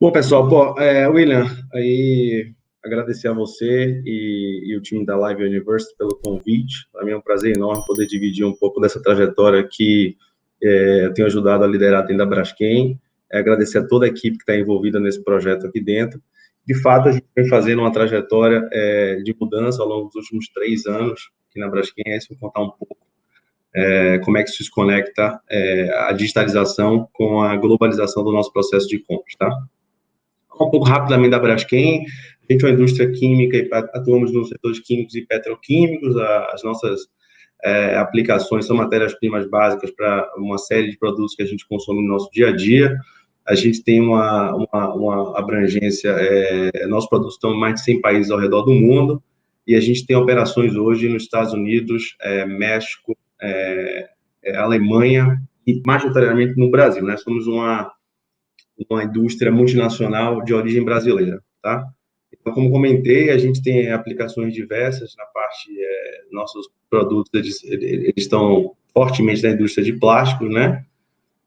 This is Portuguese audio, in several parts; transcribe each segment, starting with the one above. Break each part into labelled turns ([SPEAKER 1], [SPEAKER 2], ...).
[SPEAKER 1] Bom, pessoal, William, aí agradecer a você e o time da Live University pelo convite. Para mim é um prazer enorme poder dividir um pouco dessa trajetória que eu tenho ajudado a liderar dentro da Braskem. Agradecer a toda a equipe que está envolvida nesse projeto aqui dentro. De fato, a gente vem fazendo uma trajetória de mudança ao longo dos últimos 3 anos aqui na Braskem. Aí, se eu contar um pouco como é que isso se conecta a digitalização com a globalização do nosso processo de compras, tá? Um pouco rapidamente da Braskem. A gente é uma indústria química e atuamos nos setores químicos e petroquímicos. As nossas aplicações são matérias-primas básicas para uma série de produtos que a gente consome no nosso dia a dia. A gente tem uma abrangência, nossos produtos estão em mais de 100 países ao redor do mundo, e a gente tem operações hoje nos Estados Unidos, México, Alemanha e majoritariamente no Brasil, né? Somos uma indústria multinacional de origem brasileira, tá? Então, como comentei, a gente tem aplicações diversas na parte, nossos produtos, eles estão fortemente na indústria de plásticos, né?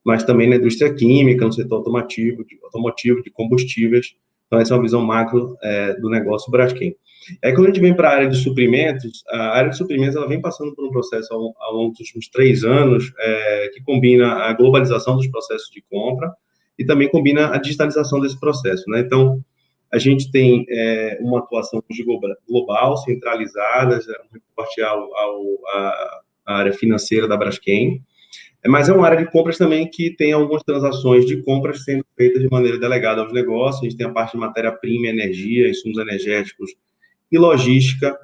[SPEAKER 1] Mas também na indústria química, no setor automotivo, de combustíveis. Então, essa é uma visão macro do negócio Braskem. Aí, quando a gente vem para a área de suprimentos, a área de suprimentos ela vem passando por um processo ao longo dos últimos 3 anos, que combina a globalização dos processos de compra e também combina a digitalização desse processo, né? Então, a gente tem uma atuação global, centralizada, um reporte à área financeira da Braskem, mas é uma área de compras também que tem algumas transações de compras sendo feitas de maneira delegada aos negócios. A gente tem a parte de matéria-prima, energia, insumos energéticos e logística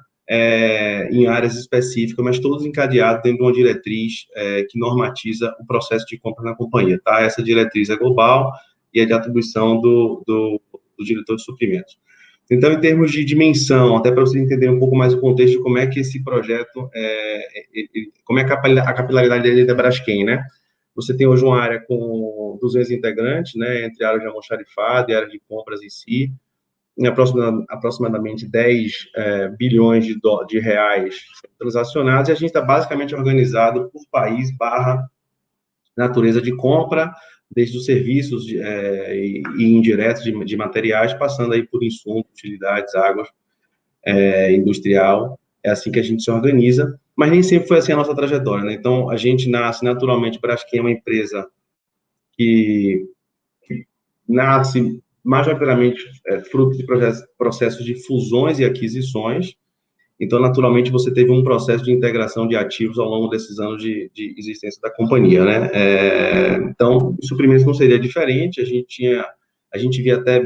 [SPEAKER 1] em áreas específicas, mas todos encadeados dentro de uma diretriz que normatiza o processo de compra na companhia, tá? Essa diretriz é global e é de atribuição do diretor de suprimentos. Então, em termos de dimensão, até para você entender um pouco mais o contexto de como é que esse projeto, como é a capilaridade dele da Braskem, né? Você tem hoje uma área com 200 integrantes, né, entre a área de almoxarifado e a área de compras em si, em aproximadamente 10 bilhões de reais transacionados, e a gente está basicamente organizado por país / natureza de compra, desde os serviços e indiretos de materiais, passando aí por insumos, utilidades, águas, industrial. É assim que a gente se organiza, mas nem sempre foi assim a nossa trajetória, né? Então, a gente nasce naturalmente, Braskem é uma empresa que nasce majoritariamente fruto de processos de fusões e aquisições. Então, naturalmente, você teve um processo de integração de ativos ao longo desses anos de existência da companhia, né? Então, o suprimento não seria diferente. A gente via até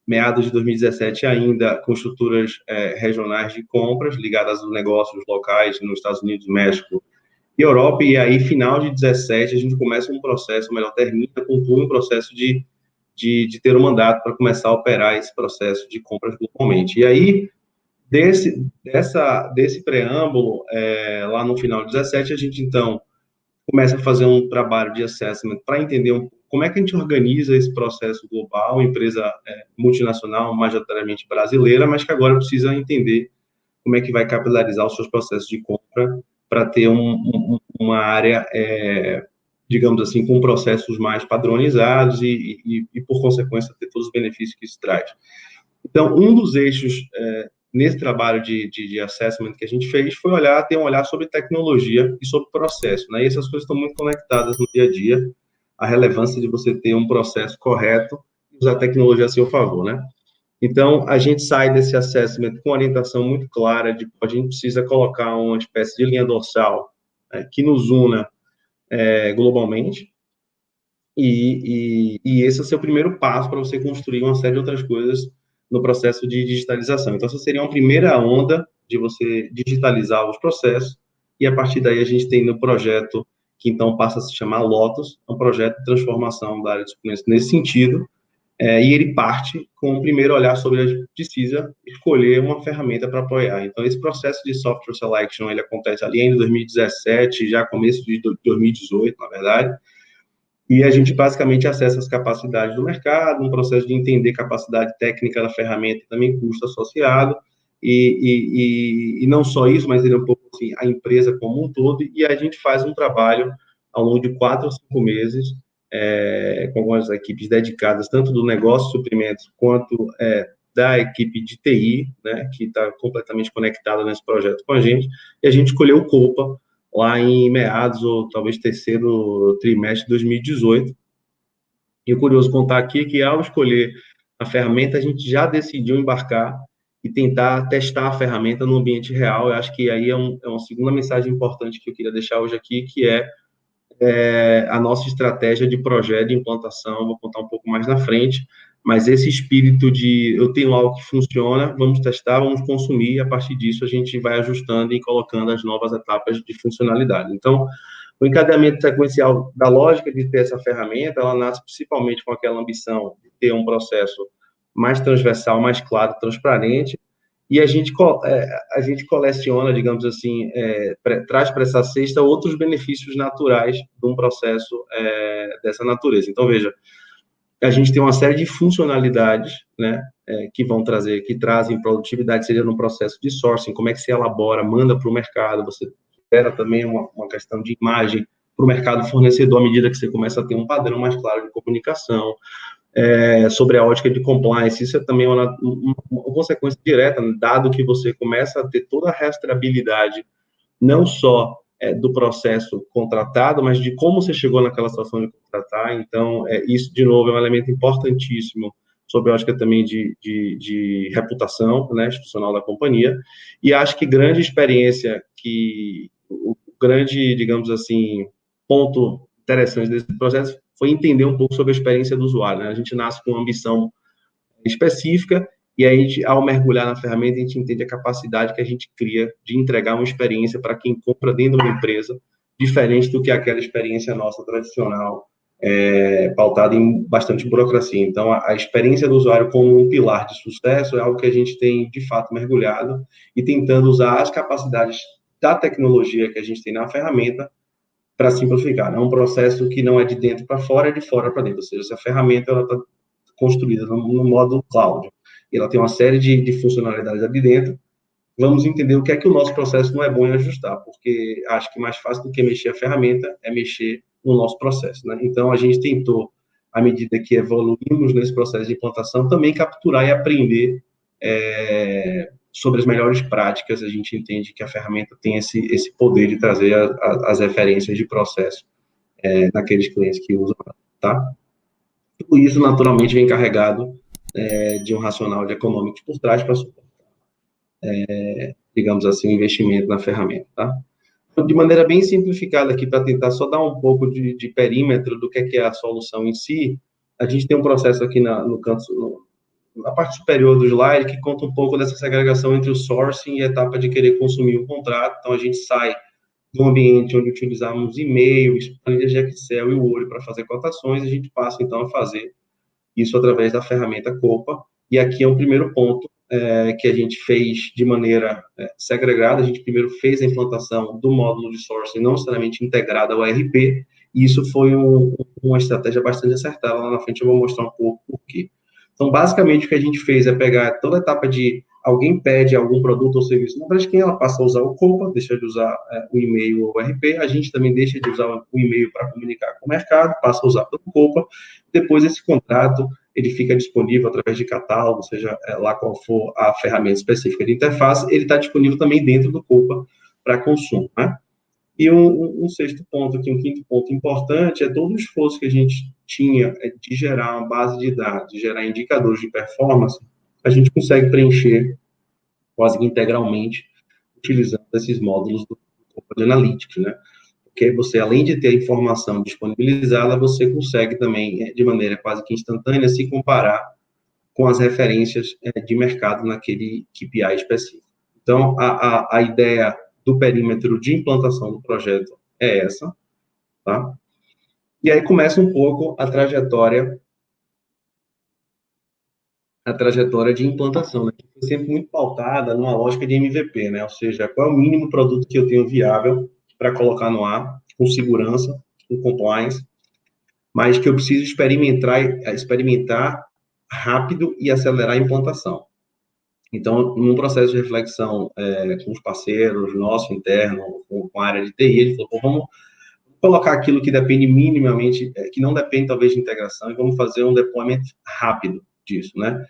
[SPEAKER 1] meados de 2017 ainda com estruturas regionais de compras ligadas aos negócios locais nos Estados Unidos, México e Europa. E aí, final de 2017, a gente começa um processo, ou melhor, termina, conclui um processo de ter um mandato para começar a operar esse processo de compras globalmente. E aí, desse preâmbulo, lá no final de 17, a gente, então, começa a fazer um trabalho de assessment para entender como é que a gente organiza esse processo global, empresa multinacional, majoritariamente brasileira, mas que agora precisa entender como é que vai capilarizar os seus processos de compra para ter uma área, digamos assim, com processos mais padronizados e, por consequência, ter todos os benefícios que isso traz. Então, um dos eixos nesse trabalho de assessment que a gente fez foi ter um olhar sobre tecnologia e sobre processo, né? E essas coisas estão muito conectadas no dia a dia, a relevância de você ter um processo correto e usar a tecnologia a seu favor, né? Então, a gente sai desse assessment com orientação muito clara de que a gente precisa colocar uma espécie de linha dorsal que nos una globalmente, e esse é o seu primeiro passo para você construir uma série de outras coisas no processo de digitalização. Então, essa seria uma primeira onda de você digitalizar os processos, e a partir daí a gente tem no projeto, que então passa a se chamar Lotus, um projeto de transformação da área de suprimentos nesse sentido, e ele parte com o primeiro olhar sobre a gente precisa escolher uma ferramenta para apoiar. Então, esse processo de software selection, ele acontece ali em 2017, já começo de 2018, na verdade, e a gente basicamente acessa as capacidades do mercado, um processo de entender capacidade técnica da ferramenta e também custo associado, e não só isso, mas ele é um pouco assim, a empresa como um todo, e a gente faz um trabalho ao longo de 4 ou 5 meses, com algumas equipes dedicadas, tanto do negócio de suprimentos, quanto da equipe de TI, né, que está completamente conectada nesse projeto com a gente, e a gente escolheu o Copa lá em meados, ou talvez terceiro trimestre de 2018. E o curioso contar aqui é que, ao escolher a ferramenta, a gente já decidiu embarcar e tentar testar a ferramenta no ambiente real. Eu acho que aí é uma segunda mensagem importante que eu queria deixar hoje aqui, que é a nossa estratégia de projeto de implantação. Vou contar um pouco mais na frente, mas esse espírito de eu tenho algo que funciona, vamos testar, vamos consumir, e a partir disso a gente vai ajustando e colocando as novas etapas de funcionalidade. Então, o encadeamento sequencial da lógica de ter essa ferramenta, ela nasce principalmente com aquela ambição de ter um processo mais transversal, mais claro, transparente, e a gente coleciona, digamos assim, traz para essa cesta outros benefícios naturais de um processo dessa natureza. Então, veja, a gente tem uma série de funcionalidades, né, que trazem produtividade, seja no processo de sourcing, como é que se elabora, manda para o mercado, você gera também uma questão de imagem para o mercado fornecedor, à medida que você começa a ter um padrão mais claro de comunicação, sobre a ótica de compliance. Isso é também uma consequência direta, dado que você começa a ter toda a rastreabilidade, não só do processo contratado, mas de como você chegou naquela situação de contratar. Então, isso, de novo, é um elemento importantíssimo sobre a ótica também de reputação, né, institucional da companhia. E acho que grande experiência, o grande, digamos assim, ponto interessante desse processo foi entender um pouco sobre a experiência do usuário, né? A gente nasce com uma ambição específica, e aí, ao mergulhar na ferramenta, a gente entende a capacidade que a gente cria de entregar uma experiência para quem compra dentro de uma empresa, diferente do que aquela experiência nossa tradicional, pautada em bastante burocracia. Então, a experiência do usuário como um pilar de sucesso é algo que a gente tem, de fato, mergulhado e tentando usar as capacidades da tecnologia que a gente tem na ferramenta para simplificar. É um processo que não é de dentro para fora, é de fora para dentro. Ou seja, essa ferramenta está construída no modo cloud. E ela tem uma série de funcionalidades ali dentro. Vamos entender o que é que o nosso processo não é bom em ajustar, porque acho que mais fácil do que mexer a ferramenta é mexer no nosso processo, né? Então, a gente tentou, à medida que evoluímos nesse processo de implantação, também capturar e aprender sobre as melhores práticas. A gente entende que a ferramenta tem esse poder de trazer as referências de processo naqueles clientes que usam, tá? Tudo isso, naturalmente, vem carregado de um racional de econômicos por trás para suportar, digamos assim, o investimento na ferramenta, tá? Então, de maneira bem simplificada aqui, para tentar só dar um pouco de perímetro do que é a solução em si, a gente tem um processo aqui no canto, na parte superior do slide, que conta um pouco dessa segregação entre o sourcing e a etapa de querer consumir um contrato. Então, a gente sai do ambiente onde utilizamos e-mails, planilhas de Excel e o Word para fazer cotações, a gente passa, então, a fazer isso através da ferramenta Copa. E aqui é o primeiro ponto que a gente fez de maneira segregada. A gente primeiro fez a implantação do módulo de sourcing, não necessariamente integrado ao ERP, e isso foi uma estratégia bastante acertada. Lá na frente eu vou mostrar um pouco por quê. Então, basicamente, o que a gente fez é pegar toda a etapa de alguém pede algum produto ou serviço no Braskem, ela passa a usar o Copa, deixa de usar o e-mail ou o ERP, a gente também deixa de usar o e-mail para comunicar com o mercado, passa a usar o Copa. Depois, esse contrato ele fica disponível através de catálogo, seja lá qual for a ferramenta específica de interface, ele está disponível também dentro do Copa para consumo, né? E um sexto ponto aqui, um quinto ponto importante, é todo o esforço que a gente tinha de gerar uma base de dados, de gerar indicadores de performance, a gente consegue preencher quase que integralmente utilizando esses módulos do Copa de Analytics, né? Porque você, além de ter a informação disponibilizada, você consegue também, de maneira quase que instantânea, se comparar com as referências de mercado naquele KPI específico. Então, a ideia do perímetro de implantação do projeto é essa, tá? E aí começa um pouco a trajetória de implantação, né? Que foi sempre muito pautada numa lógica de MVP, né? Ou seja, qual é o mínimo produto que eu tenho viável para colocar no ar, com segurança, com compliance, mas que eu preciso experimentar rápido e acelerar a implantação. Então, num processo de reflexão com os parceiros, nosso interno, com a área de TI, ele falou, vamos colocar aquilo que depende minimamente, que não depende talvez de integração, e vamos fazer um deployment rápido disso, né?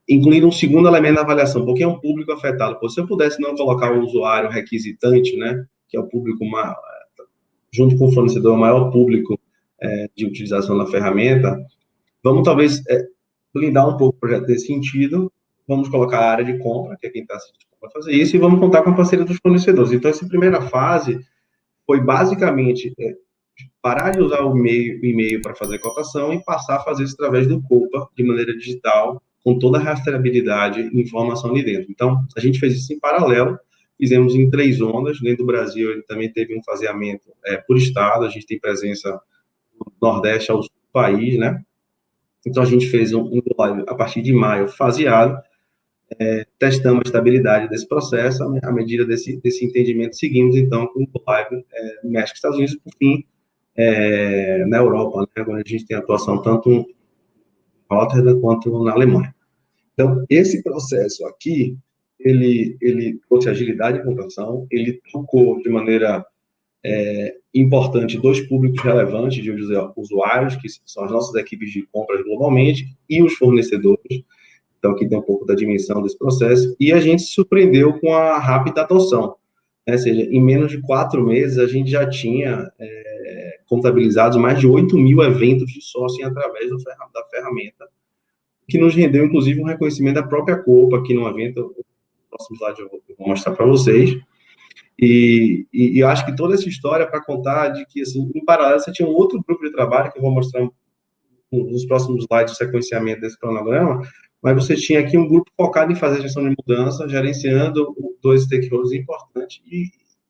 [SPEAKER 1] Incluindo um segundo elemento na avaliação, porque é um público afetado. Pô, se eu pudesse não colocar o usuário requisitante, né, que é o público, junto com o fornecedor, o maior público de utilização da ferramenta, vamos talvez blindar um pouco o projeto nesse sentido, vamos colocar a área de compra, que é quem está assistindo para fazer isso, e vamos contar com a parceria dos fornecedores. Então, essa primeira fase foi basicamente parar de usar o e-mail para fazer cotação e passar a fazer isso através do Coupa, de maneira digital, com toda a rastreabilidade e informação ali dentro. Então, a gente fez isso em paralelo, fizemos em 3 ondas. Dentro do Brasil, ele também teve um faseamento por estado, a gente tem presença do Nordeste ao sul do país, né? Então, a gente fez um live a partir de maio faseado, testamos a estabilidade desse processo, à medida desse entendimento, seguimos, então, com o live México e Estados Unidos, por fim, na Europa, né, onde a gente tem atuação tanto em Rotterdam quanto na Alemanha. Então, esse processo aqui, ele trouxe agilidade de implantação, ele tocou de maneira importante 2 públicos relevantes de usuários, que são as nossas equipes de compras globalmente, e os fornecedores. Então, aqui tem um pouco da dimensão desse processo, e a gente se surpreendeu com a rápida adoção. Ou seja, em menos de 4 meses, a gente já tinha contabilizados mais de 8.000 eventos de sourcing através da ferramenta, que nos rendeu, inclusive, um reconhecimento da própria Copa aqui no evento. No próximo slide eu vou mostrar para vocês. E eu acho que toda essa história para contar de que, assim, em paralelo, você tinha um outro grupo de trabalho, que eu vou mostrar nos próximos slides, o sequenciamento desse cronograma, mas você tinha aqui um grupo focado em fazer gestão de mudança, gerenciando 2 stakeholders importantes,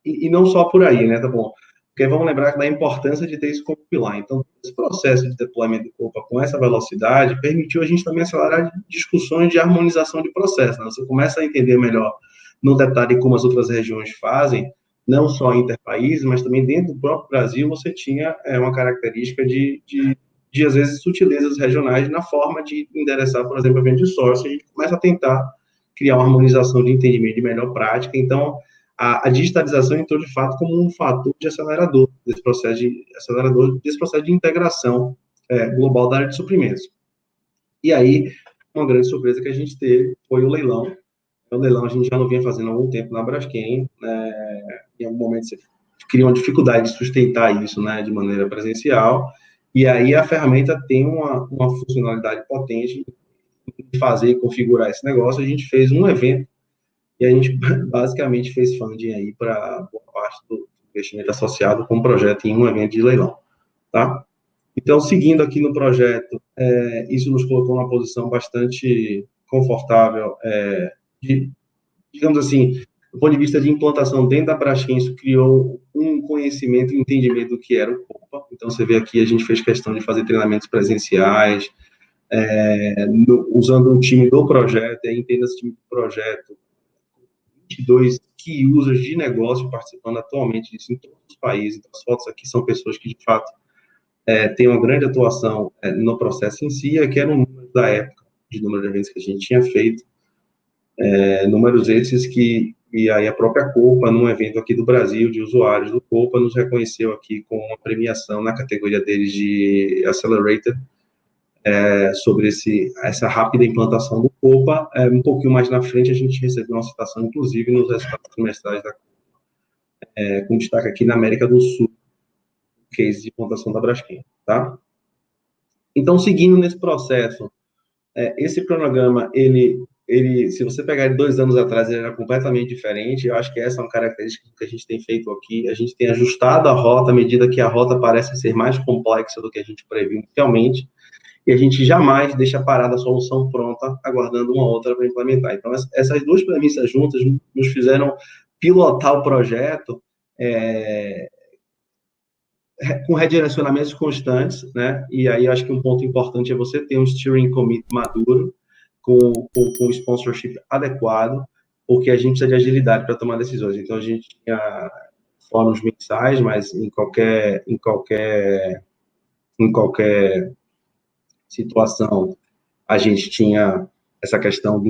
[SPEAKER 1] e não só por aí, né, tá bom? Porque vamos lembrar da importância de ter isso como pilar. Então, esse processo de deployment de Coupa com essa velocidade permitiu a gente também acelerar discussões de harmonização de processo, né? Você começa a entender melhor no detalhe como as outras regiões fazem, não só interpaíses, mas também dentro do próprio Brasil, você tinha uma característica de, às vezes, sutilezas regionais na forma de endereçar, por exemplo, a venda de source. A gente começa a tentar criar uma harmonização de entendimento de melhor prática. Então, a digitalização entrou, de fato, como um fator de acelerador desse processo de integração global da área de suprimentos. E aí, uma grande surpresa que a gente teve foi o leilão. O leilão a gente já não vinha fazendo há algum tempo na Braskem. Em algum momento você cria uma dificuldade de sustentar isso, né, de maneira presencial. E aí a ferramenta tem uma funcionalidade potente de fazer e configurar esse negócio. A gente fez um evento e a gente basicamente fez funding aí para boa parte do investimento associado com o projeto em um evento de leilão, tá? Então, seguindo aqui no projeto, isso nos colocou numa posição bastante confortável, digamos assim, do ponto de vista de implantação dentro da Braskem, isso criou um conhecimento e entendimento do que era o Coupa. Então, você vê aqui, a gente fez questão de fazer treinamentos presenciais, usando um time do projeto, e aí entenda esse time do projeto, 22 key users de negócio participando atualmente disso em todos os países. Então, as fotos aqui são pessoas que, de fato, têm uma grande atuação no processo em si, que era um número da época, de número de eventos que a gente tinha feito, números esses que, e aí a própria Coupa, num evento aqui do Brasil, de usuários do Coupa, nos reconheceu aqui com uma premiação na categoria deles de Accelerator, sobre essa rápida implantação do Coupa. Um pouquinho mais na frente, a gente recebeu uma citação, inclusive, nos resultados trimestrais da Coupa, com destaque aqui na América do Sul, case de implantação da Braskem, tá? Então, seguindo nesse processo, esse cronograma, ele, se você pegar ele 2 anos atrás, ele era completamente diferente. Eu acho que essa é uma característica que a gente tem feito aqui. A gente tem ajustado a rota à medida que a rota parece ser mais complexa do que a gente previu inicialmente, e a gente jamais deixa parada a solução pronta, aguardando uma outra para implementar. Então, essas 2 premissas juntas nos fizeram pilotar o projeto com redirecionamentos constantes, né? E aí acho que um ponto importante é você ter um steering committee maduro, com sponsorship adequado, porque a gente precisa de agilidade para tomar decisões. Então, a gente tinha fóruns mensais, mas em qualquer situação, a gente tinha essa questão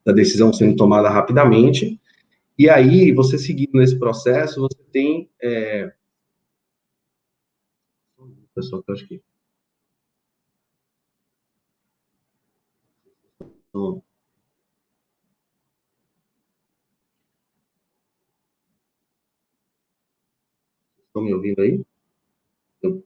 [SPEAKER 1] da decisão sendo tomada rapidamente. E aí, você seguindo nesse processo, você tem... Pessoal, que eu acho que... Estão me ouvindo aí? Eu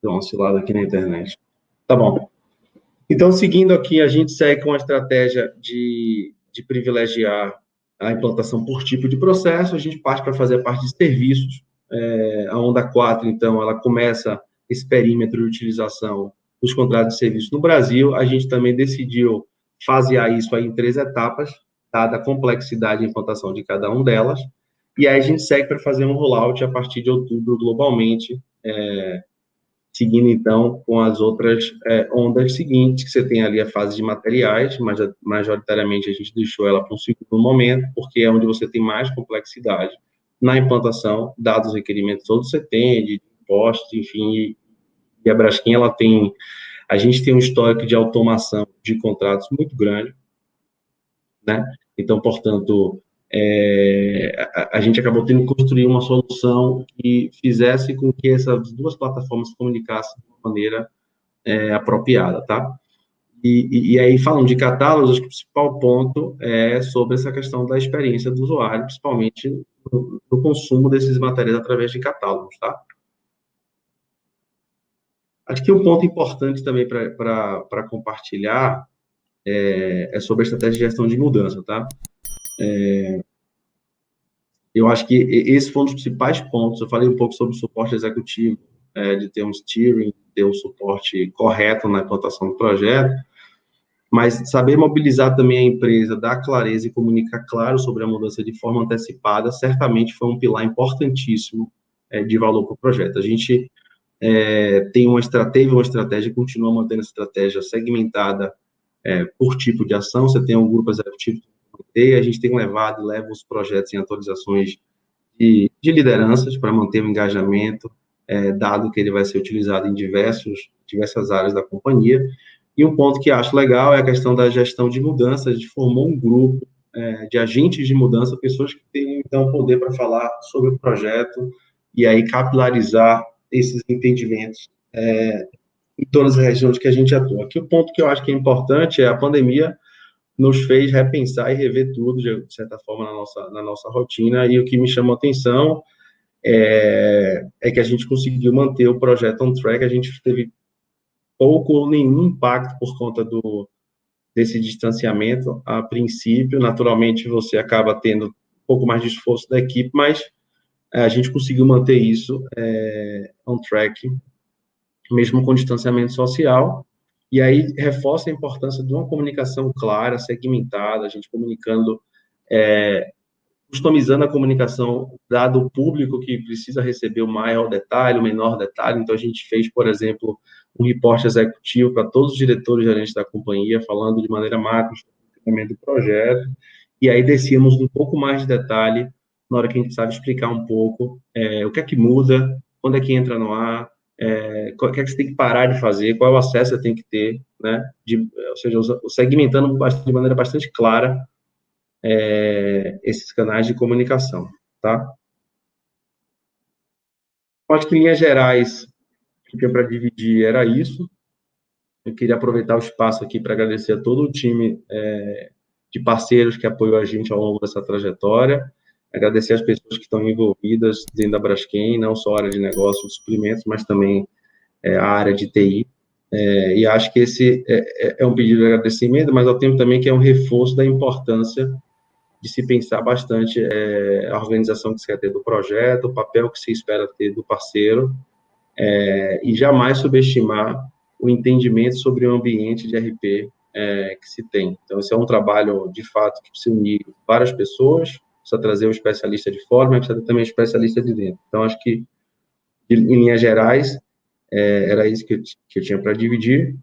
[SPEAKER 1] dei uma oscilada aqui na internet. Tá bom. Então, seguindo aqui, a gente segue com a estratégia de privilegiar a implantação por tipo de processo, a gente parte para fazer a parte de serviços. A Onda 4, então, ela começa esse perímetro de utilização dos contratos de serviço no Brasil. A gente também decidiu fasear isso aí em 3 etapas, dada a complexidade de implantação de cada uma delas. E aí a gente segue para fazer um rollout a partir de outubro globalmente, seguindo, então, com as outras ondas seguintes, que você tem ali a fase de materiais, mas majoritariamente a gente deixou ela para um segundo momento, porque é onde você tem mais complexidade na implantação, dados os requerimentos todos que você tem, de impostos, enfim, e a Braskem, a gente tem um histórico de automação de contratos muito grande, né? Então, portanto, a gente acabou tendo que construir uma solução que fizesse com que essas 2 plataformas se comunicassem de uma maneira apropriada, tá? E aí, falando de catálogos, acho que o principal ponto é sobre essa questão da experiência do usuário, principalmente no consumo desses materiais através de catálogos, tá? Acho que um ponto importante também para compartilhar é sobre a estratégia de gestão de mudança, tá? Eu acho que esse foi um dos principais pontos. Eu falei um pouco sobre o suporte executivo, de ter um steering, ter um suporte correto na implantação do projeto, mas saber mobilizar também a empresa, dar clareza e comunicar claro sobre a mudança de forma antecipada, certamente foi um pilar importantíssimo de valor para o projeto. A gente teve uma estratégia e continua mantendo essa estratégia segmentada por tipo de ação. Você tem um grupo executivo, a gente tem levado e leva os projetos em atualizações de lideranças para manter o engajamento, dado que ele vai ser utilizado em diversas áreas da companhia. E um ponto que acho legal é a questão da gestão de mudanças. A gente formou um grupo de agentes de mudança, pessoas que têm, então, poder para falar sobre o projeto e aí capilarizar esses entendimentos em todas as regiões que a gente atua. Aqui o ponto que eu acho que é importante é a pandemia nos fez repensar e rever tudo, de certa forma, na nossa rotina, e o que me chamou a atenção é que a gente conseguiu manter o projeto on track. A gente teve pouco ou nenhum impacto por conta desse distanciamento a princípio. Naturalmente, você acaba tendo um pouco mais de esforço da equipe, mas a gente conseguiu manter isso on track, mesmo com distanciamento social. E aí reforça a importância de uma comunicação clara, segmentada, a gente comunicando, customizando a comunicação, dado o público que precisa receber o maior detalhe, o menor detalhe. Então, a gente fez, por exemplo, um reporte executivo para todos os diretores e gerentes da companhia, falando de maneira macro sobre o do projeto, e aí descíamos um pouco mais de detalhe, na hora que a gente sabe explicar um pouco o que é que muda, quando é que entra no ar, o que é que você tem que parar de fazer, qual é o acesso que você tem que ter, né? Ou seja, segmentando de maneira bastante clara esses canais de comunicação, tá? Eu acho que, em linhas gerais, o que tinha para dividir era isso. Eu queria aproveitar o espaço aqui para agradecer a todo o time de parceiros que apoiou a gente ao longo dessa trajetória, agradecer as pessoas que estão envolvidas dentro da Braskem, não só a área de negócio de suprimentos, mas também a área de TI. E acho que esse é um pedido de agradecimento, mas ao tempo também que é um reforço da importância de se pensar bastante a organização que se quer ter do projeto, o papel que se espera ter do parceiro, e jamais subestimar o entendimento sobre o ambiente de RP que se tem. Então, esse é um trabalho, de fato, que precisa unir várias pessoas, precisa trazer um especialista de fora, mas precisa ter também um especialista de dentro. Então, acho que, em linhas gerais, era isso que eu tinha para dividir.